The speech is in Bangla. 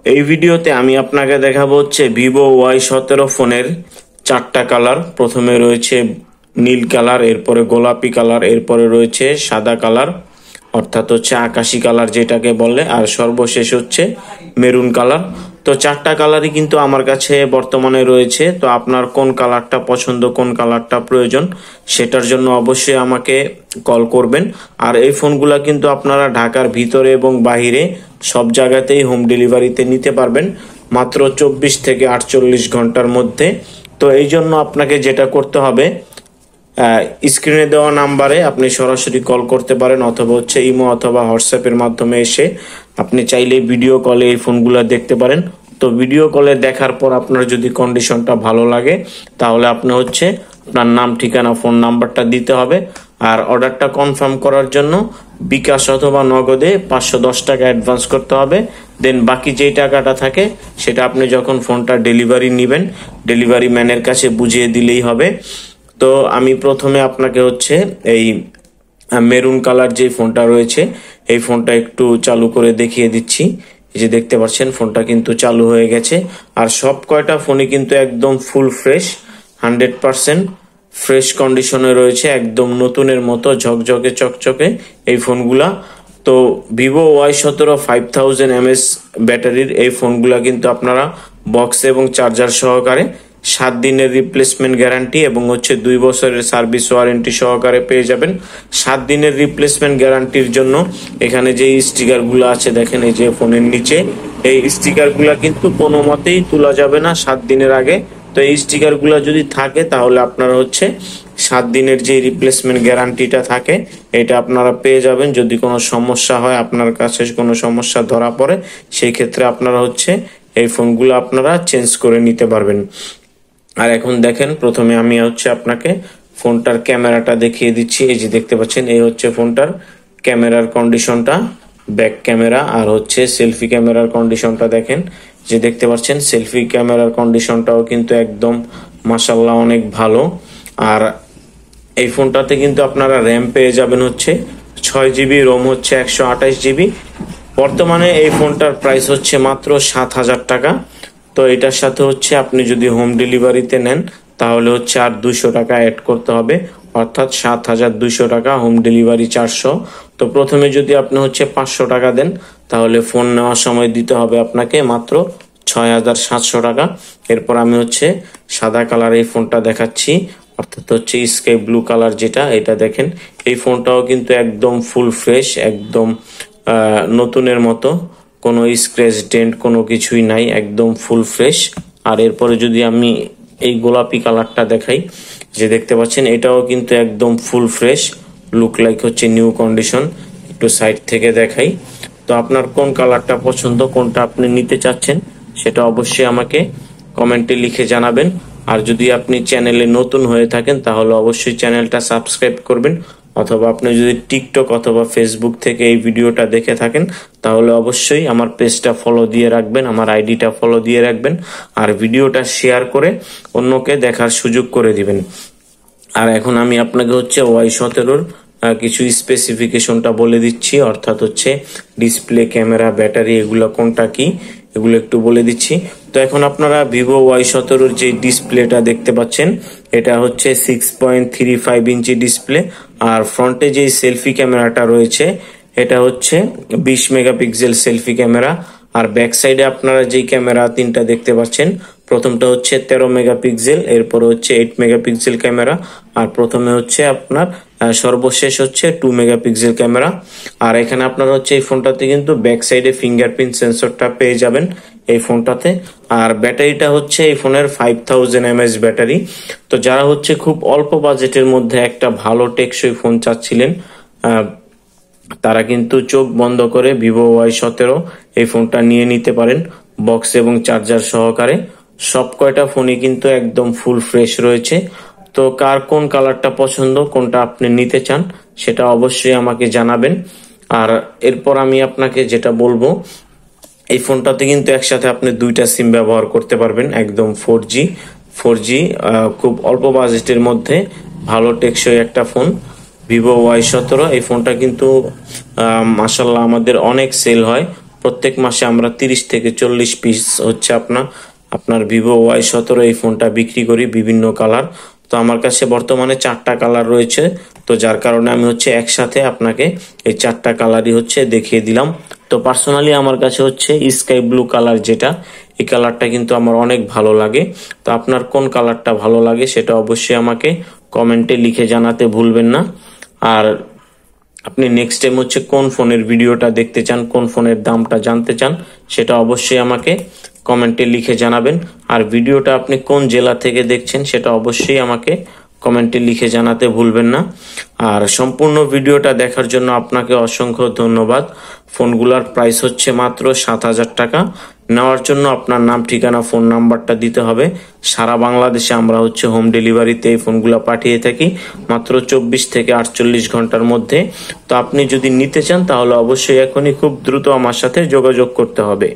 এই ভিডিওতে আমি আপনাকে দেখাবো হচ্ছে ভিভো Y17 ফোনের 4টা কালার। প্রথমে রয়েছে নীল কালার, এরপরে গোলাপি কালার, এরপরে রয়েছে সাদা কালার অর্থাৎ হচ্ছে আকাশি কালার যেটাকে বলে, আর সর্বশেষ হচ্ছে মেরুন কালার। তো 4টা কালারই কিন্তু আমার কাছে বর্তমানে রয়েছে। তো আপনার কোন কালারটা পছন্দ, কোন কালারটা প্রয়োজন, সেটার জন্য অবশ্যই আমাকে কল করবেন। আর এই ফোনগুলা কিন্তু আপনারা ঢাকার ভিতরে এবং বাহিরে সব জায়গাতেই হোম ডেলিভারিতে নিতে পারবেন মাত্র 24 থেকে 48 ঘন্টার মধ্যে। তো এই জন্য আপনাকে যেটা করতে হবে, স্ক্রিনে দেওয়া নাম্বারে আপনি সরাসরি কল করতে পারেন, অথবা হচ্ছে ইমো অথবা হোয়াটসঅ্যাপের মাধ্যমে এসে আপনি চাইলে ভিডিও কলে এই ফোনগুলো দেখতে পারেন। তো ভিডিও কলে দেখার পর আপনার যদি কন্ডিশনটা ভালো লাগে তাহলে আপনি হচ্ছে আপনার নাম, ঠিকানা, ফোন নাম্বারটা দিতে হবে। আর অর্ডারটা কনফার্ম করার জন্য বিকাশ অথবা নগদে 510 টাকা অ্যাডভান্স করতে হবে। দেন বাকি যেই টাকাটা থাকে সেটা আপনি যখন ফোনটা ডেলিভারি নেবেন ডেলিভারি ম্যানের কাছে বুঝিয়ে দিলেই হবে। তো আমি প্রথমে আপনাকে হচ্ছে এই মেরুন কালার যে ফোনটা রয়েছে এই ফোনটা একটু চালু করে দেখিয়ে দিচ্ছি। এই যে দেখতে পাচ্ছেন ফোনটা কিন্তু চালু হয়ে গেছে। আর সব কয়টা ফোনই কিন্তু একদম ফুল ফ্রেশ, 100% ফ্রেশ কন্ডিশনে রয়েছে, একদম নতুনের মতো ঝকঝকে চকচকে এই ফোনগুলা। তো ভিভো Y17 5000 mAh ব্যাটারির এই ফোনগুলা কিন্তু আপনারা বক্স এবং চার্জার সহকারে 7 দিনের রিপ্লেসমেন্ট গ্যারান্টি এবং হচ্ছে 2 বছরের সার্ভিস ওয়ারেন্টি সহকারে পেয়ে যাবেন। 7 দিনের রিপ্লেসমেন্ট গ্যারান্টির জন্য এখানে যে স্টিকারগুলো আছে দেখেন এই যে ফোনের নিচে, এই স্টিকারগুলো কিন্তু কোনো মতেই তোলা যাবে না 7 দিনের আগে। তো এই স্টিকারগুলো যদি থাকে তাহলে আপনারা হচ্ছে 7 দিনের যে রিপ্লেসমেন্ট গ্যারান্টিটা থাকে এটা আপনারা পেয়ে যাবেন। যদি কোনো সমস্যা হয়, আপনার কাছে কোনো সমস্যা ধরা পড়ে, সেই ক্ষেত্রে আপনারা হচ্ছে এই ফোনগুলো আপনারা চেঞ্জ করে নিতে পারবেন। আর এখন দেখেন প্রথমে আমি হচ্ছে আপনাকে ফোনটার ক্যামেরাটা দেখিয়ে দিচ্ছি। এই যে দেখতে পাচ্ছেন এই হচ্ছে ফোনটার ক্যামেরার কন্ডিশনটা, ব্যাক ক্যামেরা আর হচ্ছে সেলফি ক্যামেরার কন্ডিশনটা দেখেন। যে দেখতে পাচ্ছেন সেলফি ক্যামেরার কন্ডিশনটাও কিন্তু একদম মাশাআল্লাহ অনেক ভালো। আর এই ফোনটাতে কিন্তু আপনারা র্যাম পেয়ে যাবেন হচ্ছে 6 GB, রোম হচ্ছে 128 GB। বর্তমানে এই ফোনটার প্রাইস হচ্ছে মাত্র 7,000 টাকা। তো এটার সাথে হচ্ছে আপনি যদি হোম ডেলিভারিতে নেন তাহলে হচ্ছে আর 200 টাকা অ্যাড করতে হবে, অর্থাৎ 7,200 টাকা, হোম ডেলিভারি 400। তো প্রথমে যদি আপনি হচ্ছে 500 টাকা দেন তাহলে ফোন নেওয়ার সময় দিতে হবে আপনাকে মাত্র 6,700 টাকা। এরপর আমি হচ্ছে সাদা কালার এই ফোনটা দেখাচ্ছি, অর্থাৎ হচ্ছে স্কাই ব্লু কালার যেটা, এটা দেখেন এই ফোনটাও কিন্তু একদম ফুল ফ্রেশ, একদম নতুনের মতো, কোনো স্ক্র্যাচ ডেন্ট কোনো কিছুই নাই, একদম ফুল ফ্রেশ। আর এরপরে যদি আমি এই গোলাপি কালারটা দেখাই, যে দেখতে পাচ্ছেন এটাও কিন্তু একদম ফুল ফ্রেশ, লুক লাইক হচ্ছে নিউ কন্ডিশন। একটু সাইড থেকে দেখাই। তো আপনার কোন কালারটা পছন্দ, কোনটা আপনি নিতে চাচ্ছেন সেটা অবশ্যই আমাকে কমেন্টে লিখে জানাবেন। আর যদি আপনি চ্যানেলে নতুন হয়ে থাকেন তাহলে অবশ্যই চ্যানেলটা সাবস্ক্রাইব করবেন, অথবা আপনি যদি টিকটক অথবা ফেসবুক থেকে এই ভিডিওটা দেখে থাকেন তাহলে অবশ্যই আমার পেজটা ফলো দিয়ে রাখবেন, আমার আইডিটা ফলো দিয়ে রাখবেন, আর ভিডিওটা শেয়ার করে অন্যকে দেখার সুযোগ করে দিবেন। আর এখন আমি আপনাকে হচ্ছে Y17 কিছু স্পেসিফিকেশনটা বলে দিচ্ছি, অর্থাৎ হচ্ছে ডিসপ্লে, ক্যামেরা, ব্যাটারি এগুলো কোনটা কি এগুলো একটু বলে দিচ্ছি। তো এখন আপনারা ভিভো Y17 যে ডিসপ্লেটা দেখতে পাচ্ছেন এটা হচ্ছে 6.35 ইঞ্চি ডিসপ্লে। আর ফ্রন্টে যে সেলফি ক্যামেরাটা রয়েছে এটা হচ্ছে 20 মেগাপিক্সেল সেলফি ক্যামেরা। আর ব্যাক সাইডে আপনারা যে ক্যামেরা তিনটা দেখতে পাচ্ছেন, প্রথমটা হচ্ছে 13 মেগাপিক্সেল, এরপরে হচ্ছে 8 মেগাপিক্সেল ক্যামেরা, আর প্রথমে হচ্ছে আপনার সর্বশেষ হচ্ছে 2 মেগাপিক্সেল ক্যামেরা। আর এখানে আপনারা হচ্ছে এই ফোনটাতে কিন্তু ব্যাক সাইডে ফিঙ্গারপ্রিন্ট সেন্সরটা পেয়ে যাবেন এই ফোনটাতে। আর ব্যাটারিটা হচ্ছে এই ফোনের 5000 mAh ব্যাটারি। তো যারা হচ্ছে খুব অল্প বাজেটের মধ্যে একটা ভালো টেকসই ফোন চাচ্ছিলেন তারা কিন্তু চোখ বন্ধ করে ভিভো Y17 এই ফোনটা নিয়ে নিতে পারেন, বক্স এবং চার্জার সহকারে। সব কয়টা ফোনই কিন্তু একদম ফুল ফ্রেশ রয়েছে। তো কার কোন কালারটা পছন্দ, কোনটা আপনি নিতে চান সেটা অবশ্যই আমাকে জানাবেন। আর এরপর আমি আপনাকে যেটা বলবো, এই ফোনটাতে কিন্তু একসাথে আপনি 2টা সিম ব্যবহার করতে পারবেন, একদম 4G খুব অল্প বাজেটের মধ্যে ভালো টেকসই একটা ফোন ভিভো Y17। এই ফোনটা কিন্তু মাশাআল্লাহ আমাদের অনেক সেল হয়, প্রত্যেক মাসে আমরা 30 থেকে 40 পিস হচ্ছে আপনার ভিভো Y17 এই ফোনটা বিক্রি করি বিভিন্ন কালার। তো আমার কাছে বর্তমানে 4টা কালার রয়েছে, তো যার কারণে আমি হচ্ছে একসাথে আপনাকে এই 4টা কালারই হচ্ছে দেখিয়ে দিলাম। তো পার্সোনালি আমার কাছে হচ্ছে স্কাই ব্লু কালার, যেটা এই কালারটা কিন্তু আমার অনেক ভালো লাগে। তো আপনার কোন কালারটা ভালো লাগে সেটা অবশ্যই আমাকে কমেন্টে লিখে জানাতে ভুলবেন না। আর আপনি নেক্সট টাইম হচ্ছে কোন ফোনের ভিডিওটা দেখতে চান, কোন ফোনের দামটা জানতে চান, সেটা অবশ্যই আমাকে কমেন্টে লিখে জানাবেন। আর ভিডিওটা আপনি কোন জেলা থেকে দেখছেন সেটা অবশ্যই আমাকে কমেন্টে লিখে জানাতে ভুলবেন না। আর সম্পূর্ণ ভিডিওটা দেখার জন্য আপনাকে অসংখ্য ধন্যবাদ। ফোনগুলোর প্রাইস হচ্ছে মাত্র 7,000 টাকা। নেওয়ার জন্য আপনার নাম, ঠিকানা, ফোন নাম্বারটা দিতে হবে। সারা বাংলাদেশে আমরা হচ্ছে হোম ডেলিভারিতে এই ফোনগুলো পাঠিয়ে থাকি মাত্র 24 থেকে 48 ঘন্টার মধ্যে। তো আপনি যদি নিতে চান তাহলে অবশ্যই এখনই খুব দ্রুত আমার সাথে যোগাযোগ করতে হবে।